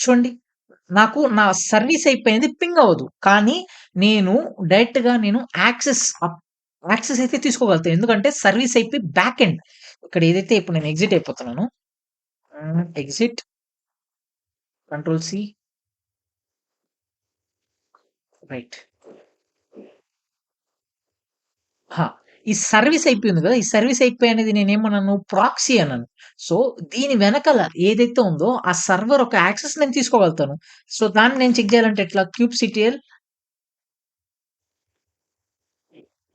చూడండి. నాకు నా సర్వీస్ అయిపోయింది పింగ్ అవ్వదు. కానీ నేను డైరెక్ట్‌గా నేను యాక్సెస్ అయితే తీసుకోగలుగుతాను. ఎందుకంటే సర్వీస్ అయిపోయి బ్యాక్ ఎండ్ ఇక్కడ ఏదైతే ఇప్పుడు నేను ఎగ్జిట్ అయిపోతున్నానో ఎగ్జిట్ కంట్రోల్ సి రైట్. ఆ! ఈ సర్వీస్ అయిపోయింది గదా! ఈ సర్వీస్ అయిపోయి అనేది నేనేమన్నాను ప్రాక్సీ అన్నాను. సో, దీని వెనకాల ఏదైతే ఉందో ఆ సర్వర్ ఒక యాక్సెస్ నేను తీసుకోగలుగుతాను. సో, దాన్ని నేను చెక్ జేయాలంటే ఎట్లా kubectl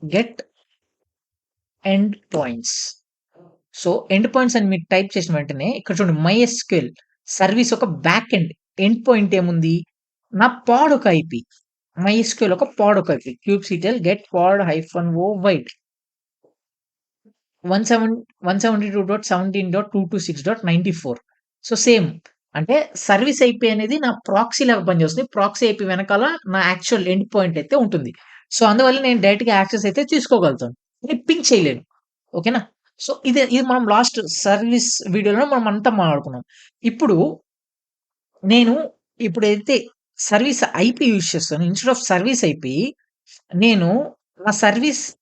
get end points. So, end points అని మీరు టైప్ చేసిన వెంటనే ఇక్కడ చూడండి MySQL సర్వీస్ ఒక బ్యాక్ ఎండ్. ఎండ్ పాయింట్ ఏముంది? నా పాడ్ ఒక ఐపీ. MySQL ఒక పాడ్ ఒక ఐపీ. kubectl గెట్ పాడ్ హైఫన్ ఓ వైడ్ 172.17.226.94 సో, సేమ్. అంటే సర్వీస్ ఐపీ అనేది నా ప్రాక్సీ లాగా పనిచేస్తుంది. ప్రాక్సీ ఐపీ వెనకాల నా యాక్చువల్ ఎండ్ పాయింట్ అయితే ఉంటుంది. సో, అందువల్ల నేను డైరెక్ట్‌గా యాక్సెస్ అయితే తీసుకోగలుగుతాను. కానీ పింగ్ చేయలేను. ఓకేనా? సో, ఇది మనం లాస్ట్ సర్వీస్ వీడియోలో మనం అంతా మాట్లాడుకున్నాం. ఇప్పుడు నేను ఇప్పుడైతే సర్వీస్ ఐపీ యూజ్ చేస్తానో ఇన్‌స్టెడ్ ఆఫ్ సర్వీస్ ఐపీ నేను నా సర్వీస్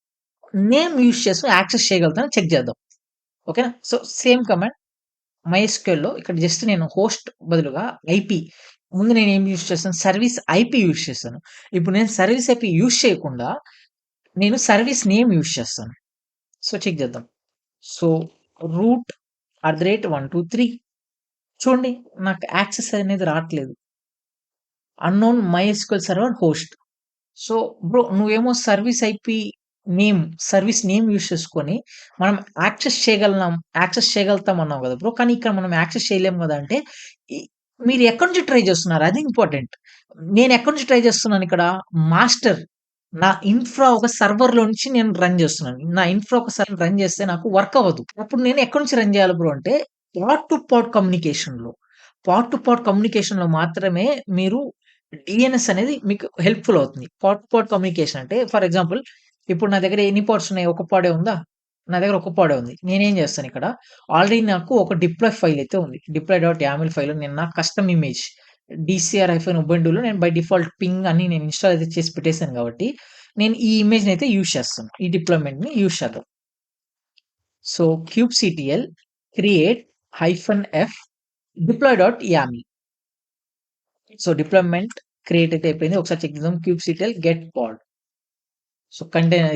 నేమ్ యూజ్ చేసి యాక్సెస్ చేయగలుగుతానో చెక్ చేద్దాం. ఓకేనా? సో, సేమ్ కమాండ్ MySQLలో ఇక్కడ జస్ట్ నేను హోస్ట్ బదులుగా ఐపీ ముందు నేనేం యూజ్ చేస్తాను సర్వీస్ ఐపీ యూజ్ చేశాను. ఇప్పుడు నేను సర్వీస్ ఐపీ యూజ్ చేయకుండా నేను సర్వీస్ నేమ్ యూజ్ చేస్తాను. సో, చెక్ చేద్దాం. సో, రూట్ @123 చూడండి నాకు యాక్సెస్ అనేది రాట్లేదు. Unknown MySQL server host. So, bro నువ్వేమో సర్వీస్ నేమ్ యూజ్ చేసుకొని మనం యాక్సెస్ చేయగలుగుతాం అన్నావు గదా బ్రో! కానీ ఇక్కడ మనం యాక్సెస్ చేయలేము గదా! అంటే ఈ మీరు ఎక్కడి నుంచి ట్రై చేస్తున్నారు? అది ఇంపార్టెంట్. నేను ఎక్కడి నుంచి ట్రై చేస్తున్నానిక్కడ? మాస్టర్ నా ఇన్‌ఫ్రా ఒక సర్వర్‌లో నుంచి నేను రన్ చేస్తున్నాను. నా ఇన్‌ఫ్రా ఒక సర్వర్ రన్ చేస్తే నాకు వర్క్ అవ్వదు. అప్పుడు నేను ఎక్కడి నుంచి రన్ చేయాలి బ్రో అంటే పాడ్ టు పాడ్ కమ్యూనికేషన్‌లో. పాడ్ టు పాడ్ కమ్యూనికేషన్‌లో మాత్రమే మీరు డీఎన్ఎస్ అనేది మీకు హెల్ప్‌ఫుల్ అవుతుంది. పాడ్ టు పాడ్ కమ్యూనికేషన్ అంటే ఫర్ ఎగ్జాంపుల్ ఇప్పుడు నా దగ్గర ఎన్ని పాడ్స్ ఉన్నాయి? ఒక పాడే ఉందా? నా దగ్గర ఒక పాడే ఉంది. నేనేం చేస్తానిక్కడ ఆల్రెడీ నాకు ఒక డిప్లాయ్ ఫైల్ అయితే ఉంది. డిప్లాయ్.yaml ఫైల్‌లో నేను నా కస్టమ్ ఇమేజ్ DCR-ఉబుంటులో నేను బై డిఫాల్ట్ పింగ్ అని నేను ఇన్‌స్టాల్ అయితే చేసి పెట్టేసాను కాబట్టి, నేను ఈ ఇమేజ్‌ని అయితే యూజ్ చేస్తాను. ఈ డిప్లాయ్‌మెంట్‌ని యూజ్ చేద్దాం. సో, kubectl క్రియేట్ -f డిప్లాయ్.yaml సో, డిప్లాయ్‌మెంట్ క్రియేట్ అయితే అయిపోయింది. ఒకసారి చెక్ చేద్దాం. kubectl get pod. So, container